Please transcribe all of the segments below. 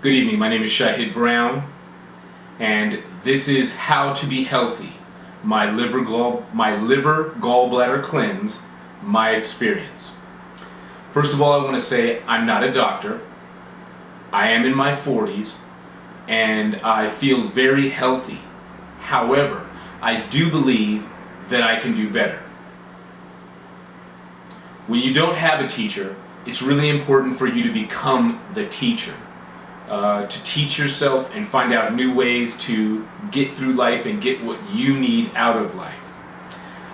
Good evening, my name is Shahid Brown, and this is How to Be Healthy, my liver gallbladder cleanse, my experience. First of all, I want to say I'm not a doctor. I am in my 40s, and I feel very healthy. However, I do believe that I can do better. When you don't have a teacher, it's really important for you to become the teacher. To teach yourself and find out new ways to get through life and get what you need out of life.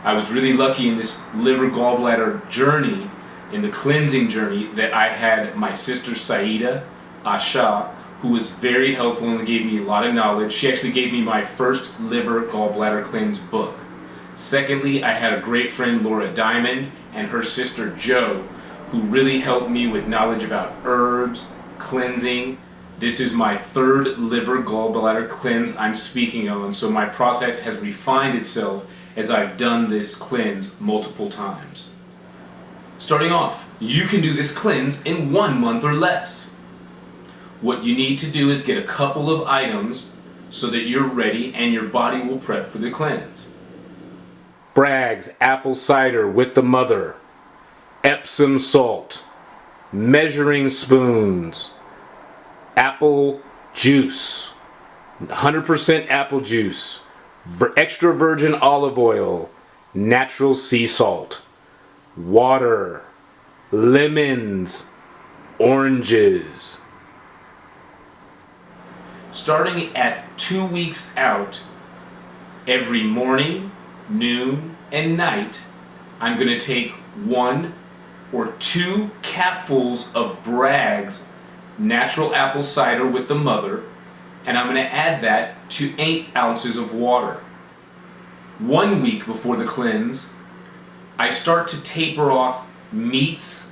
I was really lucky in this liver gallbladder journey, in the cleansing journey, that I had my sister Sayyeda Asha, who was very helpful and gave me a lot of knowledge. She actually gave me my first liver gallbladder cleanse book. Secondly, I had a great friend, Laura Diamond, and her sister Jo, who really helped me with knowledge about herbs, cleansing. This is my third liver gallbladder cleanse I'm speaking on, so my process has refined itself as I've done this cleanse multiple times. Starting off, you can do this cleanse in 1 month or less. What you need to do is get a couple of items so that you're ready and your body will prep for the cleanse. Bragg's apple cider with the mother, Epsom salt, measuring spoons, apple juice, 100% apple juice, extra virgin olive oil, natural sea salt, water, lemons, oranges. Starting at 2 weeks out, every morning, noon, and night, I'm going to take 1 or 2 capfuls of Bragg's natural apple cider with the mother, and I'm going to add that to 8 ounces of water. 1 week before the cleanse, I start to taper off meats,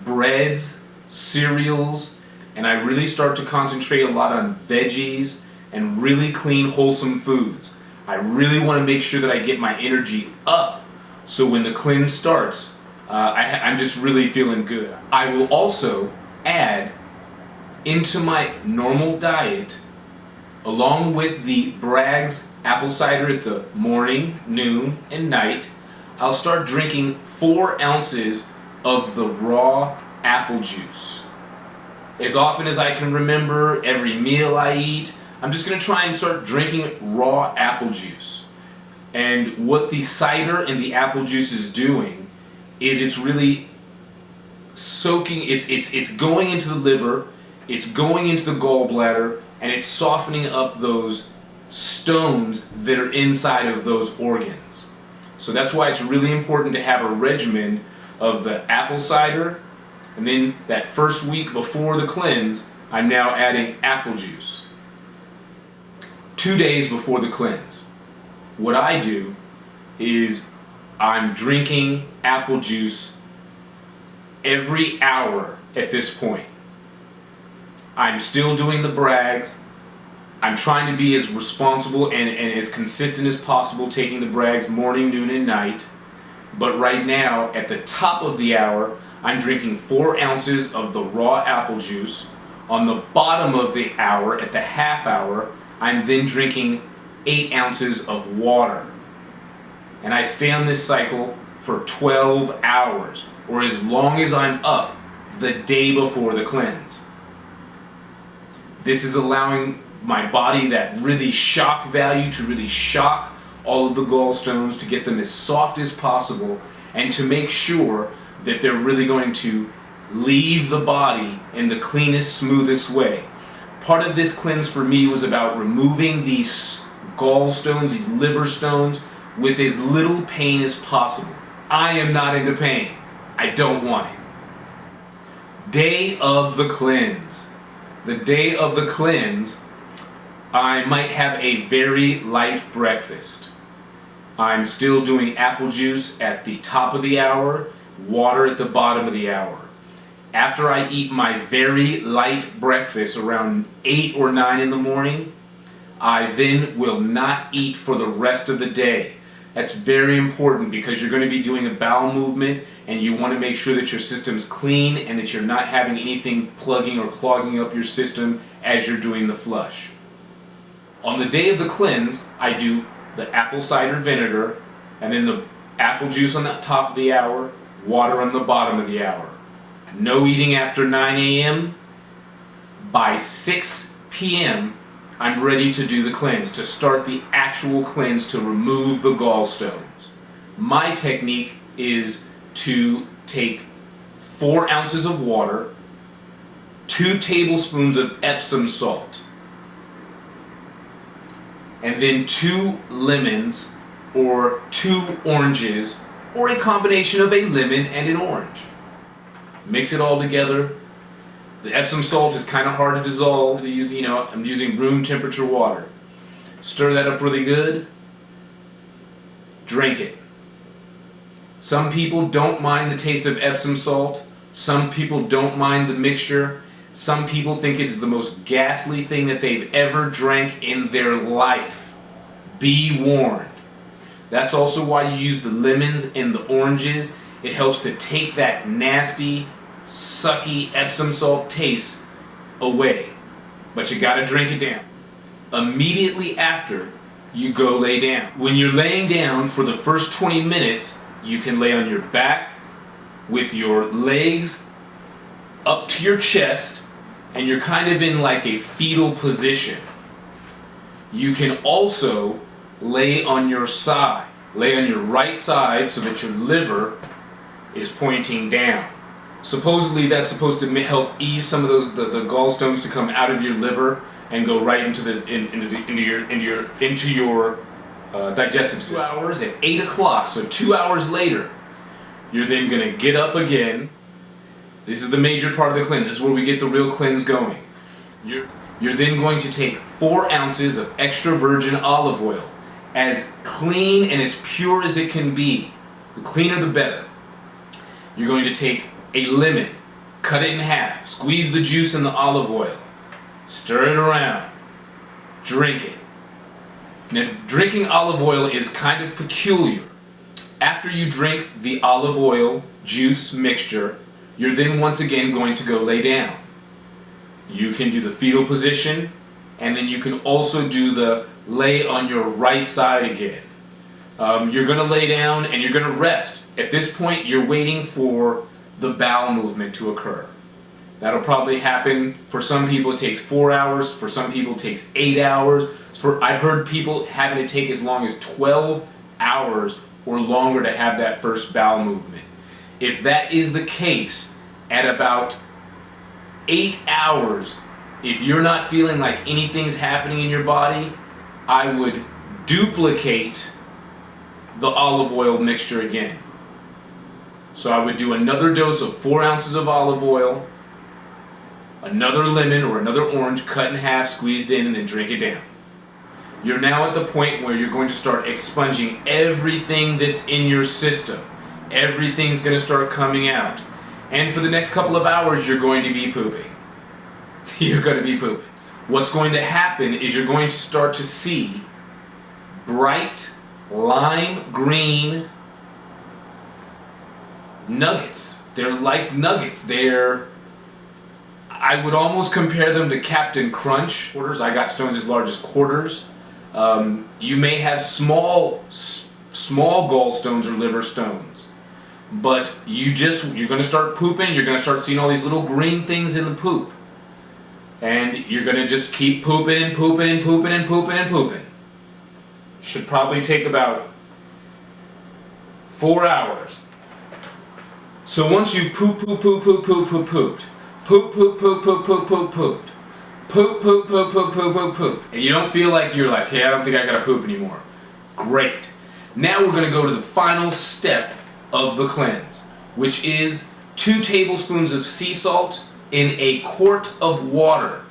breads, cereals, and I really start to concentrate a lot on veggies and really clean, wholesome foods. I really want to make sure that I get my energy up, so when the cleanse starts, I'm just really feeling good. I will also add into my normal diet, along with the Bragg's apple cider at the morning, noon, and night, I'll start drinking 4 ounces of the raw apple juice. As often as I can remember, every meal I eat, I'm just going to try and start drinking raw apple juice. And what the cider and the apple juice is doing is it's really soaking, it's going into the liver, it's going into the gallbladder, and it's softening up those stones that are inside of those organs. So that's why it's really important to have a regimen of the apple cider, and then that first week before the cleanse, I'm now adding apple juice. 2 days before the cleanse, what I do is I'm drinking apple juice every hour at this point. I'm still doing the Bragg's. I'm trying to be as responsible and as consistent as possible, taking the Bragg's morning, noon, and night. But right now, at the top of the hour, I'm drinking 4 ounces of the raw apple juice. On the bottom of the hour, at the half hour, I'm then drinking 8 ounces of water. And I stay on this cycle for 12 hours, or as long as I'm up the day before the cleanse. This is allowing my body that really shock value to really shock all of the gallstones, to get them as soft as possible, and to make sure that they're really going to leave the body in the cleanest, smoothest way. Part of this cleanse for me was about removing these gallstones, these liver stones, with as little pain as possible. I am not into pain. I don't want it. Day of the cleanse. The day of the cleanse, I might have a very light breakfast. I'm still doing apple juice at the top of the hour, water at the bottom of the hour. After I eat my very light breakfast around 8 or 9 in the morning, I then will not eat for the rest of the day. That's very important because you're going to be doing a bowel movement and you want to make sure that your system's clean and that you're not having anything plugging or clogging up your system as you're doing the flush. On the day of the cleanse, I do the apple cider vinegar and then the apple juice on the top of the hour, water on the bottom of the hour. No eating after 9 a.m. By 6 p.m., I'm ready to do the cleanse, to start the actual cleanse to remove the gallstones. My technique is to take 4 ounces of water, 2 tablespoons of Epsom salt, and then 2 lemons or 2 oranges or a combination of a lemon and an orange. Mix it all together. The Epsom salt is kind of hard to dissolve. I'm using room temperature water. Stir that up really good. Drink it. Some people don't mind the taste of Epsom salt. Some people don't mind the mixture. Some people think it is the most ghastly thing that they've ever drank in their life. Be warned. That's also why you use the lemons and the oranges. It helps to take that nasty, sucky Epsom salt taste away. But you gotta drink it down. Immediately after, you go lay down. When you're laying down for the first 20 minutes, you can lay on your back with your legs up to your chest and you're kind of in like a fetal position. You can also lay on your side. Lay on your right side so that your liver is pointing down. Supposedly that's supposed to help ease some of those the gallstones to come out of your liver and go right into your digestive system. 2 hours at 8 o'clock, so 2 hours later, you're then going to get up again. This is the major part of the cleanse. This is where we get the real cleanse going. You're then going to take 4 ounces of extra virgin olive oil, as clean and as pure as it can be. The cleaner the better. You're going to take a lemon, cut it in half, squeeze the juice in the olive oil, stir it around, drink it. Now, drinking olive oil is kind of peculiar. After you drink the olive oil juice mixture, you're then once again going to go lay down. You can do the fetal position, and then you can also do the lay on your right side again. You're going to lay down and you're going to rest. At this point, you're waiting for the bowel movement to occur. That'll probably happen. For some people it takes 4 hours, for some people it takes 8 hours. I've heard people having to take as long as 12 hours or longer to have that first bowel movement. If that is the case, at about 8 hours, if you're not feeling like anything's happening in your body, I would duplicate the olive oil mixture again. So I would do another dose of 4 ounces of olive oil, another lemon or another orange cut in half, squeezed in, and then drink it down. You're now at the point where you're going to start expunging everything that's in your system. Everything's going to start coming out. And for the next couple of hours, you're going to be pooping. You're going to be pooping. What's going to happen is you're going to start to see bright lime green nuggets. They're like nuggets. I would almost compare them to Captain Crunch. I got stones as large as quarters. You may have small gallstones or liver stones, but you're going to start pooping. You're going to start seeing all these little green things in the poop, and you're going to just keep pooping and pooping and pooping and pooping and pooping. Should probably take about 4 hours. So once you've pooped, and you don't feel like you're like, hey, I don't think I gotta poop anymore. Great. Now we're gonna go to the final step of the cleanse, which is 2 tablespoons of sea salt in a quart of water.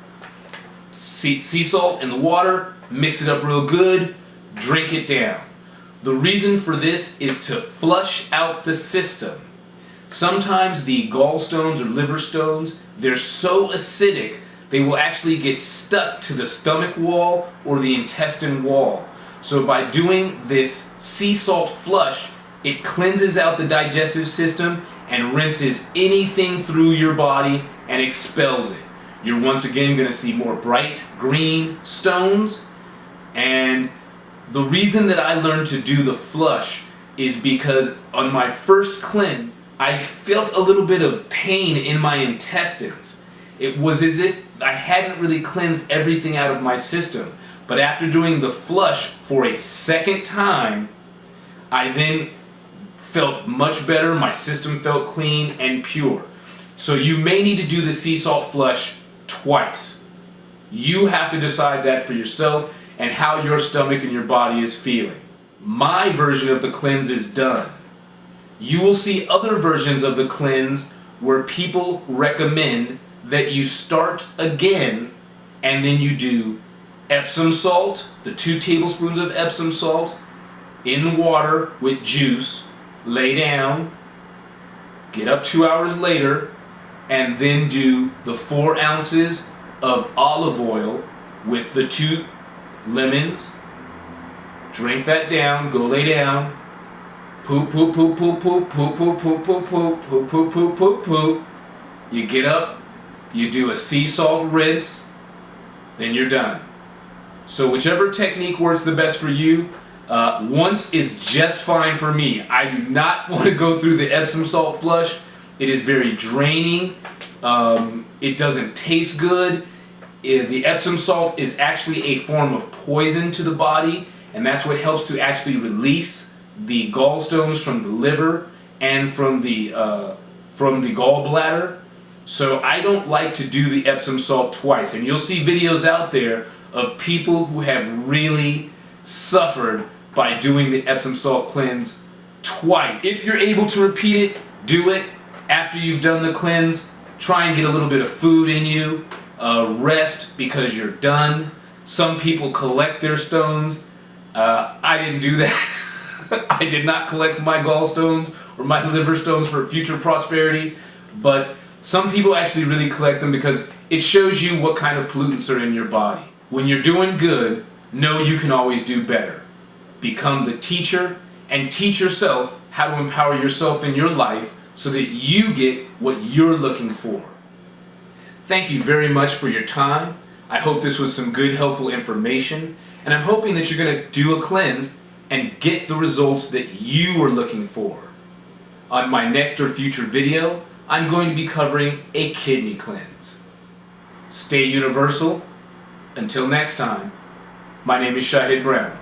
Sea salt in the water, mix it up real good, drink it down. The reason for this is to flush out the system. Sometimes the gallstones or liver stones, they're so acidic, they will actually get stuck to the stomach wall or the intestine wall. So by doing this sea salt flush, it cleanses out the digestive system and rinses anything through your body and expels it. You're once again going to see more bright green stones. And the reason that I learned to do the flush is because on my first cleanse, I felt a little bit of pain in my intestines. It was as if I hadn't really cleansed everything out of my system. But after doing the flush for a second time, I then felt much better. My system felt clean and pure. So you may need to do the sea salt flush twice. You have to decide that for yourself and how your stomach and your body is feeling. My version of the cleanse is done. You will see other versions of the cleanse where people recommend that you start again and then you do Epsom salt, the 2 tablespoons of Epsom salt, in water with juice, lay down, get up 2 hours later, and then do the 4 ounces of olive oil with the 2 lemons. Drink that down, go lay down, poop, poop, poop, poop, poop, poop, poop, poop, poop, poop, poop, poop, poop, poop, poop. You get up, you do a sea salt rinse, then you're done. So whichever technique works the best for you, once is just fine for me. I do not want to go through the Epsom salt flush. It is very draining. It doesn't taste good. The Epsom salt is actually a form of poison to the body, and that's what helps to actually release the gallstones from the liver and from the gallbladder. So I don't like to do the Epsom salt twice, and you'll see videos out there of people who have really suffered by doing the Epsom salt cleanse twice. If you're able to repeat it, do it. After you've done the cleanse, try and get a little bit of food in you. Rest because you're done. Some people collect their stones. I didn't do that. I did not collect my gallstones or my liver stones for future prosperity, but some people actually really collect them because it shows you what kind of pollutants are in your body. When you're doing good, know you can always do better. Become the teacher and teach yourself how to empower yourself in your life so that you get what you're looking for. Thank you very much for your time. I hope this was some good, helpful information, and I'm hoping that you're going to do a cleanse and get the results that you are looking for. On my next or future video, I'm going to be covering a kidney cleanse. Stay universal. Until next time, my name is Shahid Brown.